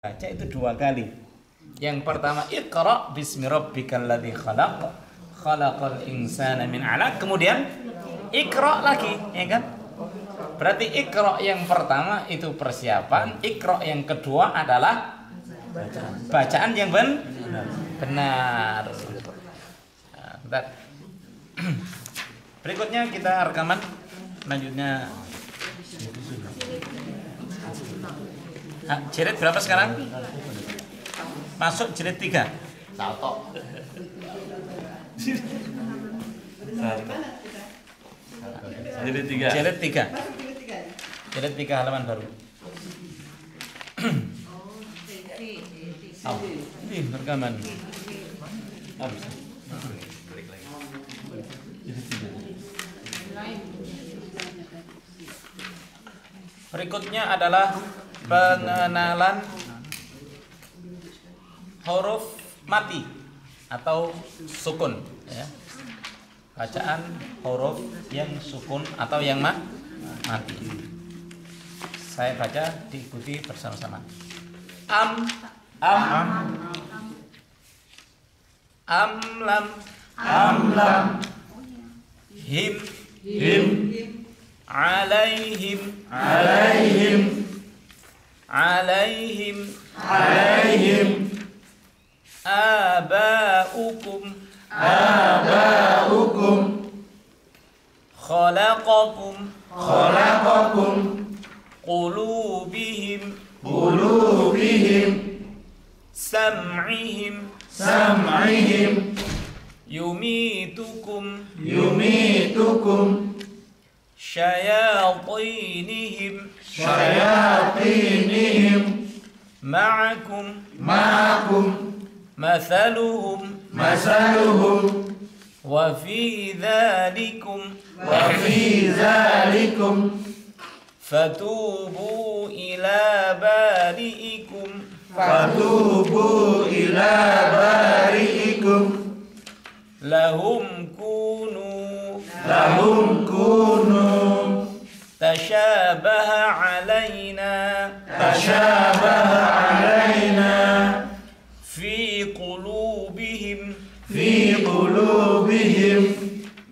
baca itu 2 kali. Yang pertama Iqra bismi rabbikal ladzi khalaq, khalaqal insana min 'alaq. Kemudian Iqra lagi, ya kan? Berarti Iqra yang pertama itu persiapan, Iqra yang kedua adalah bacaan yang benar. Nah, berikutnya kita rekaman lanjutnya. Jilid berapa sekarang? Masuk jilid 3. Salto. Jilid 3. Jilid 3. Jilid 3 halaman baru. Ini rekaman. Berikutnya adalah pengenalan huruf mati atau sukun, ya. Bacaan huruf yang sukun atau yang mati. Saya baca, diikuti bersama-sama. Am lam him alaihim abaukum khalaqakum qulubihim sam'ihim yumitukum syayatinihim ma'akum mathaluhum wa fi dhalikum fatubu ila bari'ikum lahum kunu tashabaha alaina fi qulubihim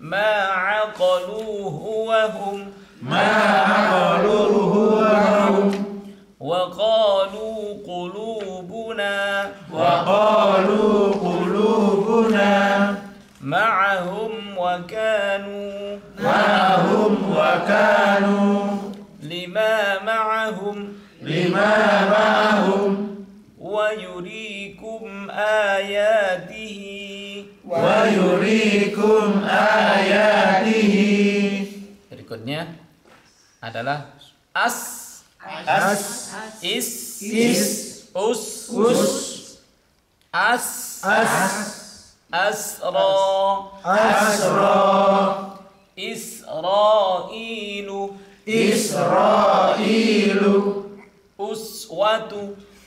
ma aqaluhu wa hum wa qalu qulubuna ma'ahum wa kanu lima ma'ahum wa yurikum ayatihi. Berikutnya adalah Isra'ilu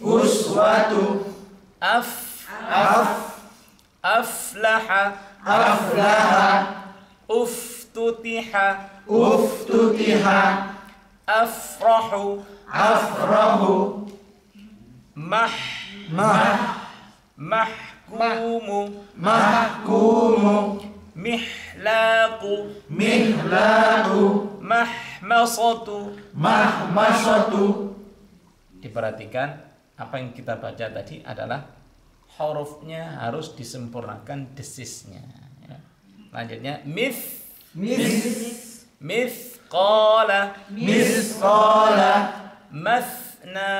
uswatu aflaha uftutiha afrahu mahkumu mihlaqu mahmasatu. Diperhatikan apa yang kita baca tadi adalah hurufnya harus disempurnakan desisnya, ya. Lanjutnya mithqala mathna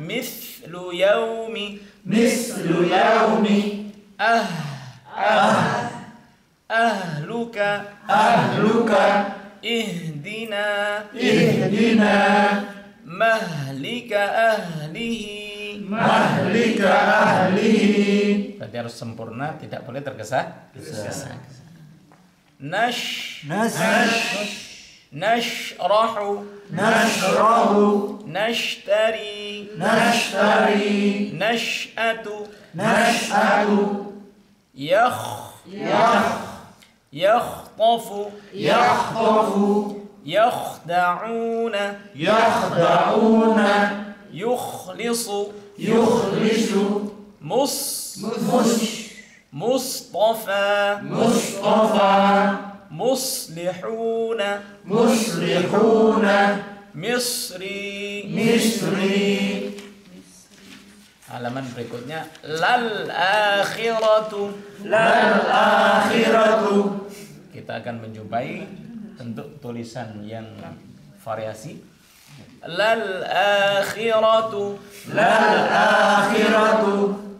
mithlu yaumi ahluka ihdina mahlika ahlihi. Berarti harus sempurna, tidak boleh tergesa-gesa. Nashrahu nashtari nash'atu yakhtafu yakhda'una yukhlisu Mustafa muslihuna misri. Halaman berikutnya lal akhiratu. Kita akan menjumpai bentuk tulisan yang variasi. Lal akhiratu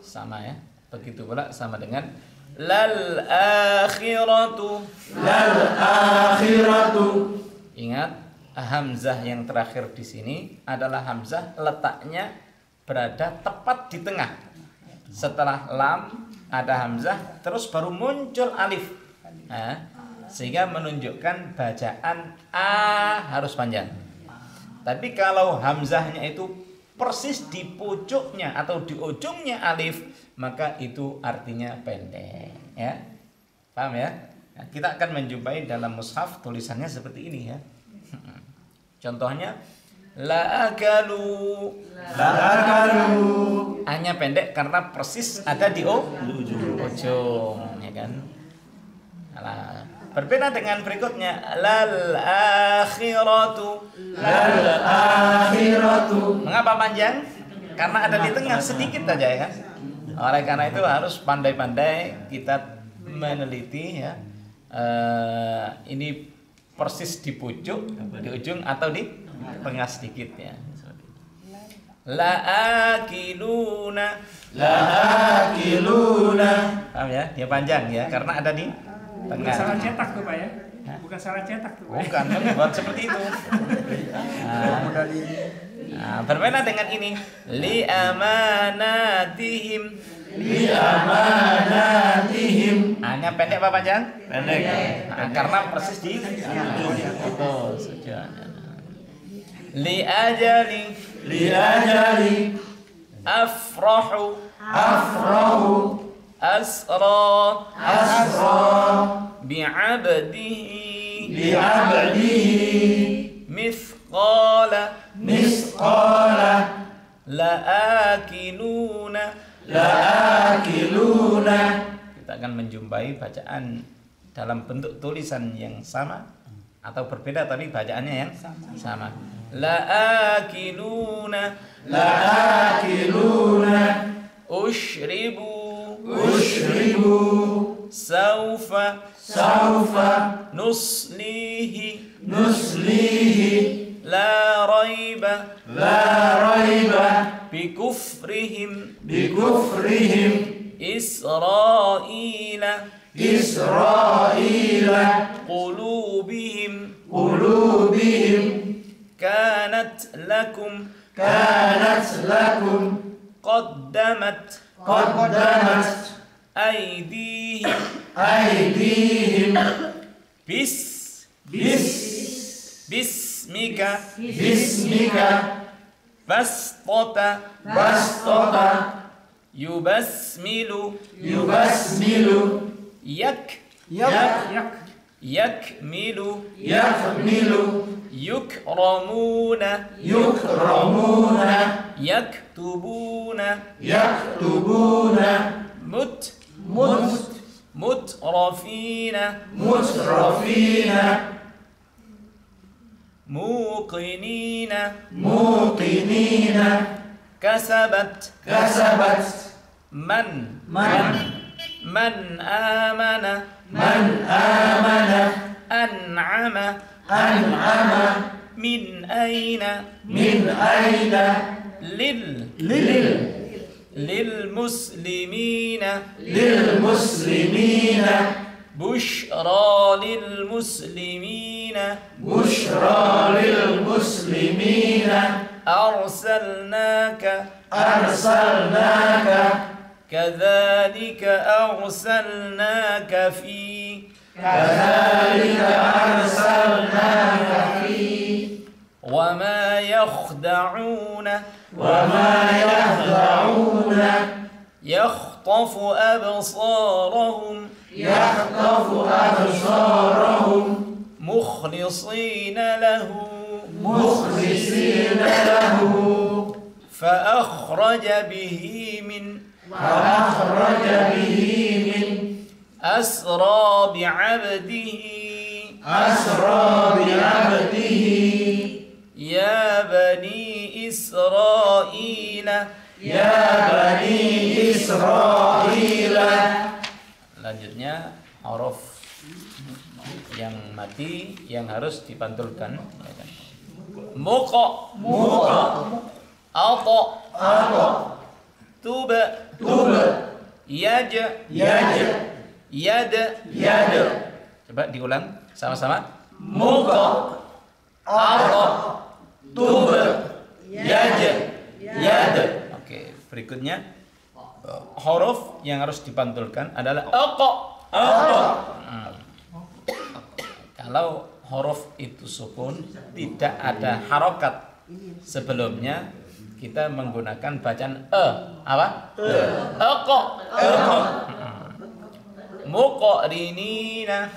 sama ya. Begitu pula sama dengan lal akhiratu. Ingat, hamzah yang terakhir di sini adalah hamzah letaknya berada tepat di tengah. Setelah lam ada hamzah, terus baru muncul alif. Nah, sehingga menunjukkan bacaan a harus panjang. Tapi kalau hamzahnya itu persis di pucuknya atau di ujungnya alif, maka itu artinya pendek. Ya, paham ya? Nah, kita akan menjumpai dalam mushaf tulisannya seperti ini ya. Contohnya la akalu. Hanya pendek karena persis ada di ujung, ya kan? Nah, berbeda dengan berikutnya lal akhiratu. Mengapa panjang? Karena ada di tengah sedikit saja ya kan. Oleh karena itu harus pandai-pandai kita meneliti ya. Ini persis di pucuk, di ujung atau di tengah sedikit ya. La akiluna. Paham ya? Dia panjang ya karena ada di tengah. Bukan salah cetak tuh Pak ya? Bukan salah cetak tuh Pak. Bukan, buat seperti itu. Nah, berbeda dengan ini. Li amanatihim. Hanya pendek apa panjang? Pendek. Nah, karena persis di betul saja. Li ajali. Afrahu. Asra. Bi'abdihi. Mithqala. La'akiluna. Kita akan menjumpai bacaan dalam bentuk tulisan yang sama atau berbeda tapi bacaannya yang sama. La'akiluna. Ushribu. Saufa. Nuslihi. La raiba. Bikufrihim. Israila. Qulubihim. Kanat lakum. Qaddamat. Aydihim. Bismika. Bastata. Yubasmilu. Yakmilu. Yukramuna. Yaktubuna. Mutrafina. Muqinina. Kasabat. Man amana. An'ama. Min aina. Lilmuslimina. Bushra lilmuslimina. Arsalnaka. كذلك أرسلناك في وما يخدعون يخطف أبصارهم مخلصين له فأخرج به من أسرى بعبده يا بني إسرائيل Lanjutnya huruf yang mati yang harus dipantulkan, ya kan? Muqa Ata Tuba Yaj Yad. Coba diulang sama-sama. Muqa Ata Tuba Yaj Yad. Oke, berikutnya huruf yang harus dipantulkan adalah aqa. Kalau huruf itu sukun, tidak ada harokat sebelumnya, kita menggunakan bacaan apa? Aqa. Muqrinina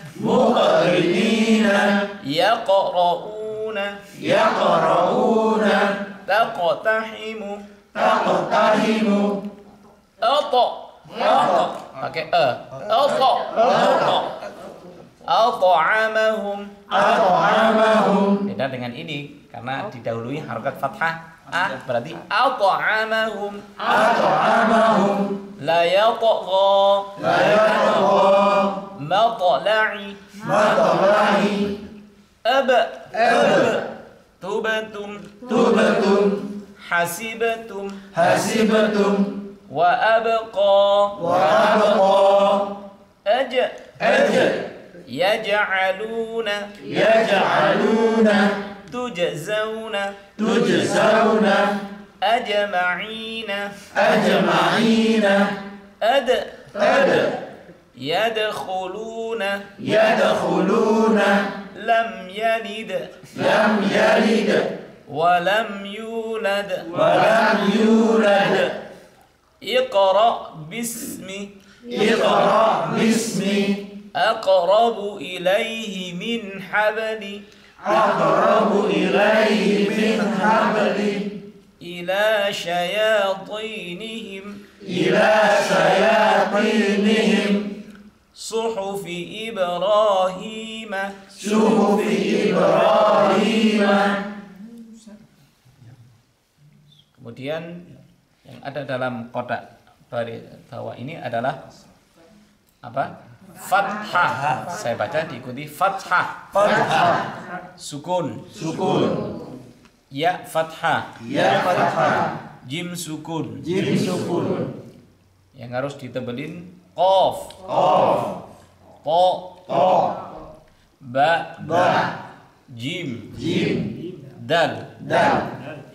yaqra'una taqtahimu Ata pakai At'amahum. Beda dengan ini karena didahului harokat fathah berarti At'amahum. La yatgha matla'i tubatum hasibatum wa abqa yaj'aluna tujzauna ajma'ina yadkhuluna lam yalid wa lam yulad Iqra bismi aqrabu ilayhi min habli ila shayatinihim suhufi Ibrahim. Kemudian yang ada dalam kotak bawah ini adalah apa? Fathah. Saya baca diikuti fathah. Sukun. Ya fathah. Jim sukun. Yang harus ditebelin qaf. Ta. Ba. Jim. Dal.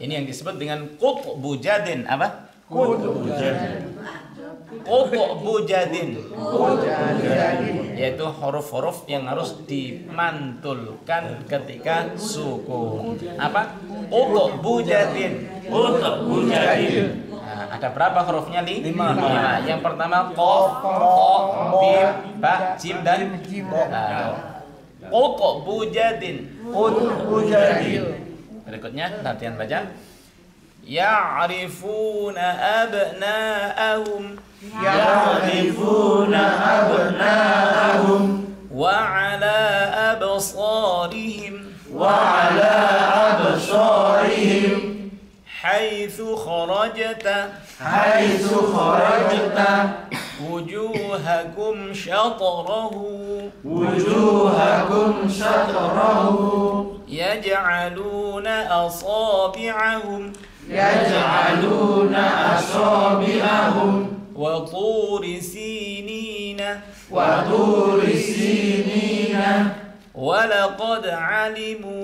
Ini yang disebut dengan qutbu jadin. Apa? Qutbu jadin. Yaitu huruf-huruf yang harus dimantulkan ketika sukun. Apa? Qutbu jadin. Nah, ada berapa hurufnya? 5. Yang pertama qaf, ta, mim, ba, jim dan qutbu jadin. Berikutnya latihan baca. Ya'rifuna abna'ahum wa 'ala absarihim haitsu kharajta wujuhakum syatrahu yaj'aluna asabi'ahum wa turi sinina wa laqad 'alimu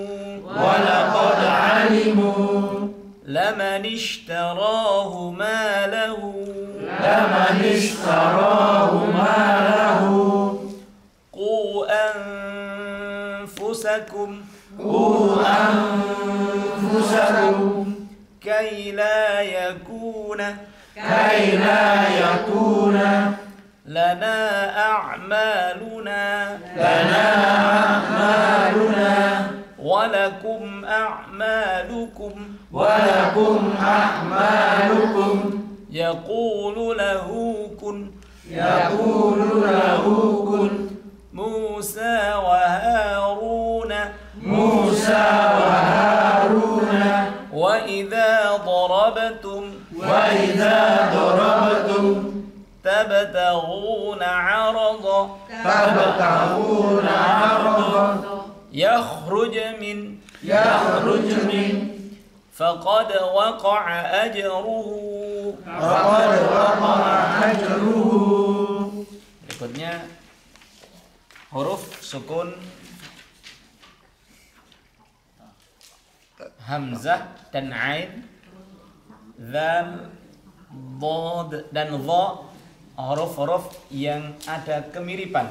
laman ishtarahu ma lahu qu anfusakum كي لا يكون لنا أعمالنا ولكم أعمالكم ولكم أعمالكم يقول له كن يقول له كن موسى وهارون موسى وهارون وإذا ضربتم وإذا ضربتم تبتغون عرضا تبتغون عرضا يخرج من فقد وقع أجره فقد وقع أجره. Berikutnya huruf sukun hamzah dan ain, dzal, dhad dan dha, huruf-huruf yang ada kemiripan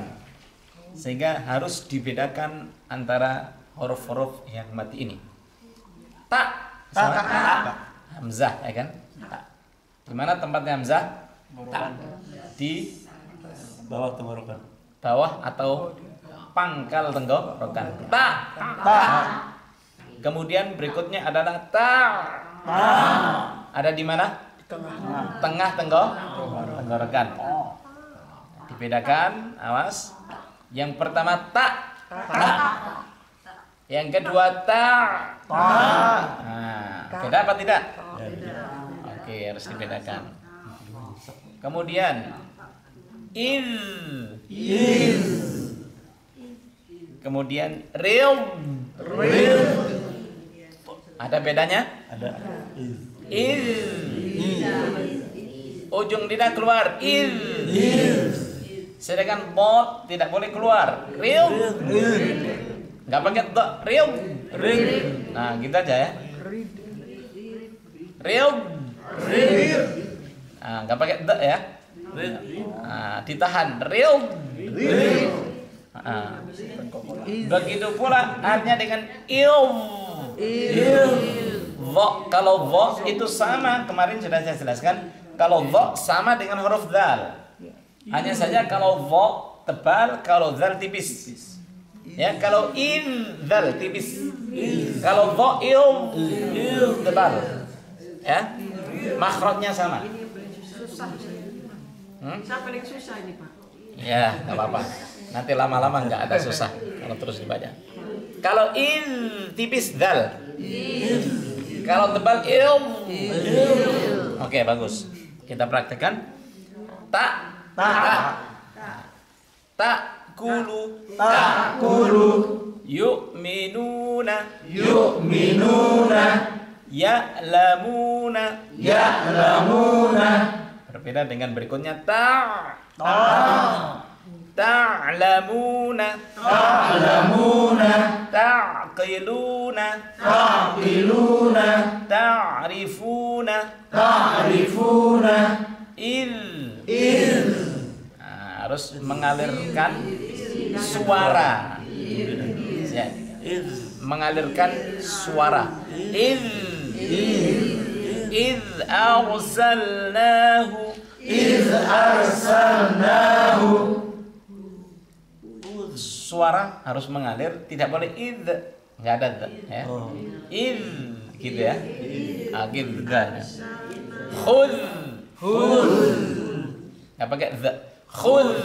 sehingga harus dibedakan antara huruf-huruf yang mati ini. Ta sama hamzah, ya kan? Ta. Di mana tempatnya hamzah? Ta. Di bawah tenggorokan. bawah atau pangkal tenggorokan. Ta. Kemudian berikutnya adalah ta. Ada di mana? Tengah tenggorokan. Dibedakan, awas. Yang pertama ta. Yang kedua ta. Nah, beda apa tidak? Oke, harus dibedakan. Kemudian iz. Kemudian ril. Ada bedanya? Ada Iz. Ujung lidah keluar iz. Sedangkan bot tidak boleh keluar. Ril. Enggak pakai the, ril. Nah, gitu aja ya. Ril. Nah, enggak pakai the ya. Nah, ditahan ril. Nah. Begitu pula artinya dengan il. Dha, kalau dha itu sama, kemarin sudah saya jelaskan, kalau dha sama dengan huruf dzal. Hanya saja kalau dha tebal, kalau dzal tipis. Ya, kalau in dzal tipis. Kalau dha il tebal. Ya. Makhrajnya sama. Siapa paling susah ini, Pak? Ya, enggak apa-apa. Nanti lama-lama enggak ada susah kalau terus dibaca. Kalau in tipis dzal. Kalau tebal il. Oke, bagus. Kita praktekkan. Ta'kulu yu'minuna ya'lamuna. Berbeda dengan berikutnya ta'lamuna ta'qiluna ta'rifuna il. Nah, harus mengalirkan suara ya. Mengalirkan suara iz arsalnahu. Suara harus mengalir, tidak boleh id, nggak ada ya. Id gitu ya. Gitu kan. Khudh nggak pakai the. Khudh.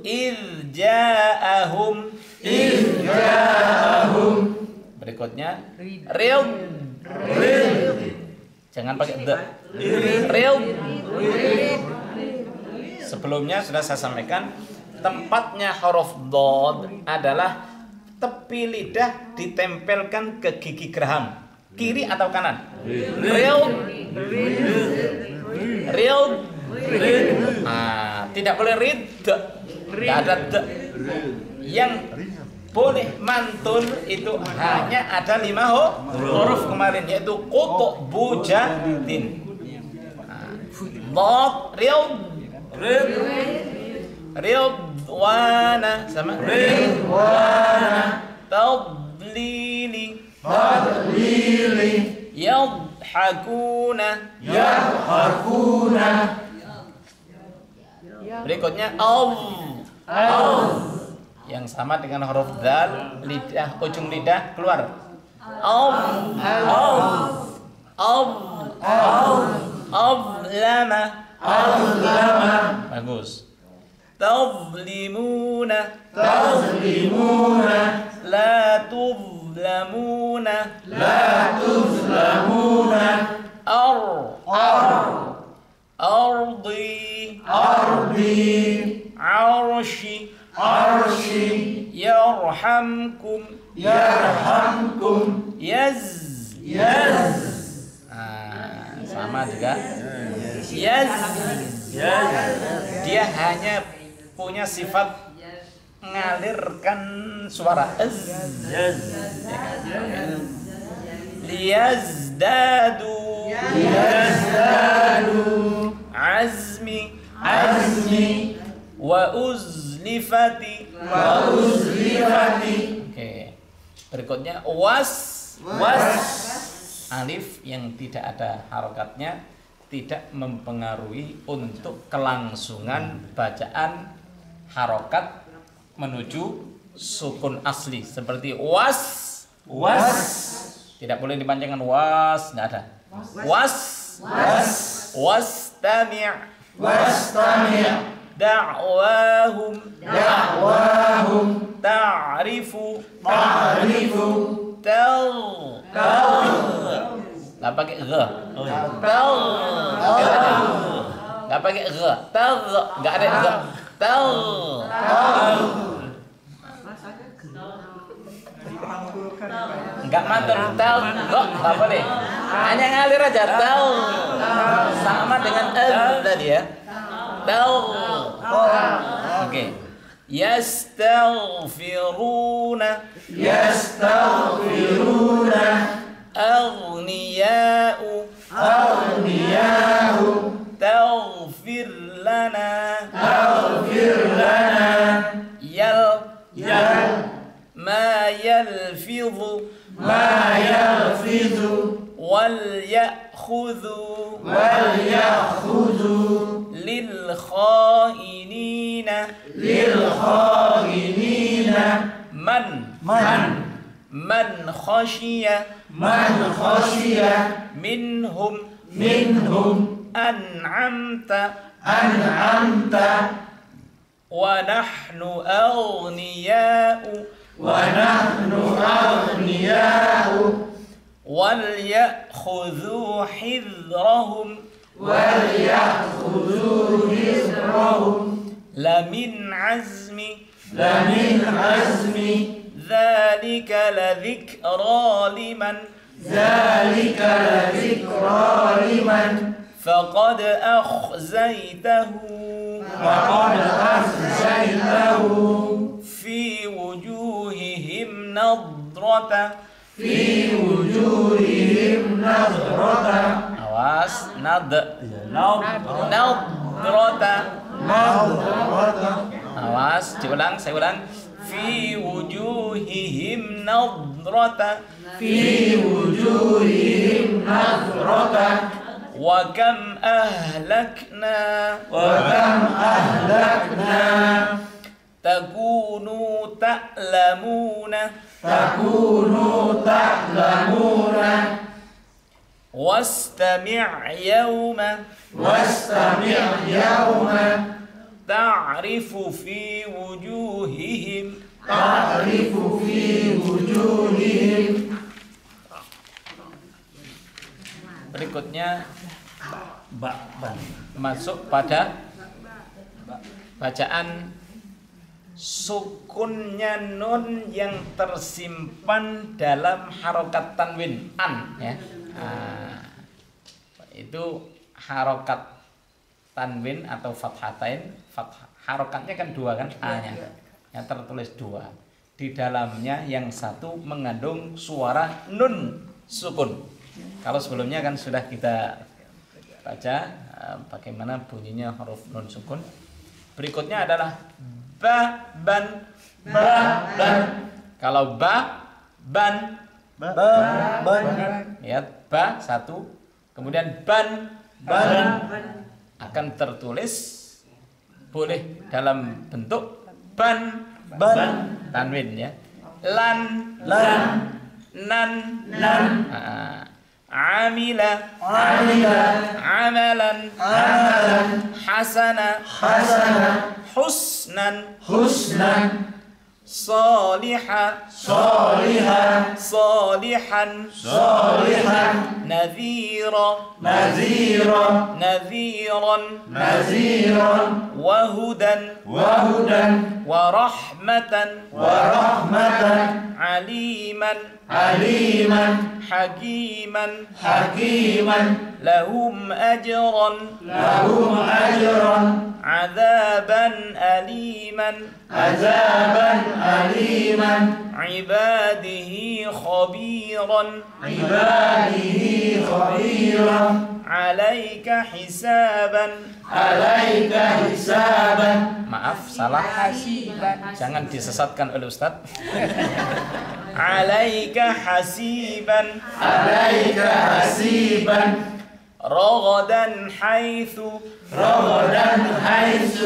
Id ja'ahum. Berikutnya ril. Jangan pakai the. Ril. Sebelumnya sudah saya sampaikan, tempatnya huruf dhad adalah tepi lidah ditempelkan ke gigi geraham, kiri atau kanan. Ril. Nah, tidak boleh rid. Tidak ada the. Yang boleh mantul itu hanya ada 5 huruf kemarin, yaitu qutu bujadin. Dhad, ridwana sama tadlili yadhakuna. Berikutnya yang sama dengan huruf dzal, lidah, ujung lidah keluar. Azlama. Azlama. Bagus. Tazlimuna. Tazlimuna. La tuzlamuna. La tuzlamuna. Ardi. Ardi. Arshi. Arshi. Yarhamkum. Yarhamkum. Yaz. Sama juga. Yaz. Dia hanya punya sifat mengalirkan suara az. Liyazdadu. Azmi. Wa uzlifati. Oke. Berikutnya was. Alif yang tidak ada harokatnya tidak mempengaruhi untuk kelangsungan bacaan harokat menuju sukun asli seperti was. Tidak boleh dipanjangkan was, nggak ada. Wastami'. Da'wahum. Ta'rifu. Nggak pakai gh. Nggak pakai gh. Nggak ada gh. Nggak mantul nggak boleh. Hanya ngalir aja sama dengan tadi ya. Oke. Yastaghfiruna. Aghniya'u. Taghfir lana. Ma yalfidhu. Wal ya'khudhu. Lil khainina. Man khashiya. Minhum. An'amta. Wa nahnu aghniya'u. Wal ya'khudhu hidhrahum. Lamin azmi. ذلك لذكرى لمن فقد أخزيته في وجوههم نضرة. Awas nadrata. Awas, saya ulang. Fi wujuhihim nadrata. Wa kam ahlakna. Takunu ta'lamuna. Wastami' yawma. Ta'rifu fi wujuhihim. Berikutnya masuk pada bacaan sukunnya nun yang tersimpan dalam harokat tanwin an ya. Itu harokat tanwin atau fathatain. Harokatnya kan dua kan, a-nya yang tertulis dua. Di dalamnya yang satu mengandung suara nun sukun. Kalau sebelumnya kan sudah kita baca bagaimana bunyinya huruf nun sukun. Berikutnya adalah ban. Kalau ban lihat ba satu, kemudian ban akan tertulis boleh dalam bentuk ban tanwin ya. Lan nan nan amila amila amalan amalan hasana hasana husnan husnan صالحا صالحا صالحا صالحا نذيرا نذيرا نذيرا نذيرا وهدى وهدى ورحمة ورحمة عليما عليما حكيما حكيما لهم أجرا لهم أجرا عذابا أليما عذابا أليما عباده خبيرا عباده خبيرا عليك حسابا عليك حسابا. Maaf, salah. Jangan disesatkan oleh Ustadz. Alaika hasiban. عليك حسيبا Ragadan haitsu. رغدا حيث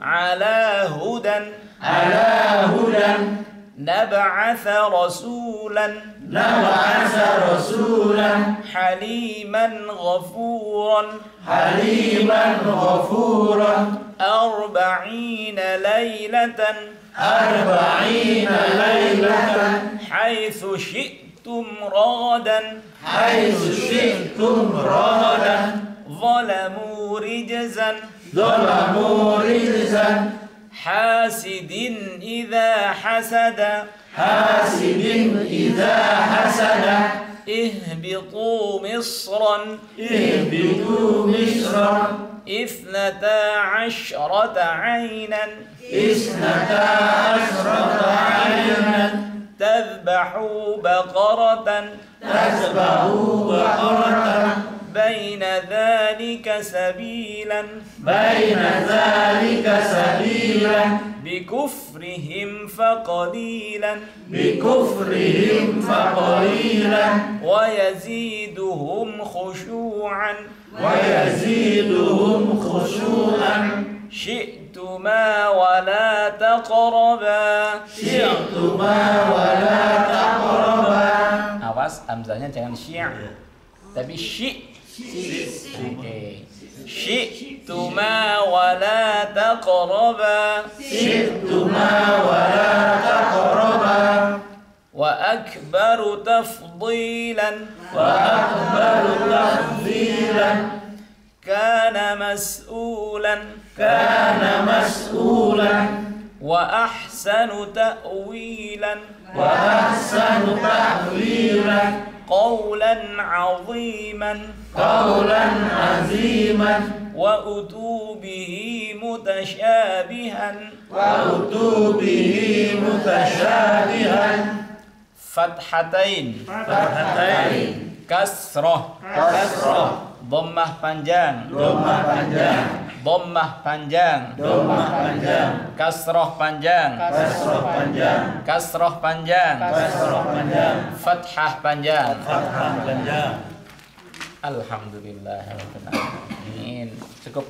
Ala hudan. على هدى نبعث رسولا. نبعث رسولا حليما غفورا. حليما غفورا 40 ليلة 40 ليلة حيث شئتم رغدا. حيث شئتم رغدا ظلموا رجزا. ظلموا رجزا حاسد إذا حسد. حاسد إذا حسد اهبطوا مصرا. اهبطوا مصرا 12 عينا. 12 عينا تذبحوا بقرة. تذبحوا بقرة بين ذلك سبيلا. بين ذلك سبيلا بكفرهم فقليلا. بكفرهم فقليلا ويزيدهم خشوعا. ويزيدهم خشوعا شئتما ولا تقربا. شئتما ولا تقربا. Awas, hamzahnya jangan syi', tapi syi'. Oke. Syi'tuma wala taqraba. شئتما ولا تقربا Wa akbaru tafdilan. وأكبر تفضيلا Kana mas'ulan. كان مسؤولا وأحسن تأويلا. وأحسن تأويلا قولا عظيما. قولا عظيما وأتوا به متشابها. وأتوا به متشابها فتحتين. فتحتين Kasroh. كسرة Dhammah panjang. ضمة panjang Dhammah panjang. ضمة panjang Kasroh panjang. كسرة panjang Kasroh panjang. كسرة panjang Fathah panjang. fathah panjang. Alhamdulillah. Cukup.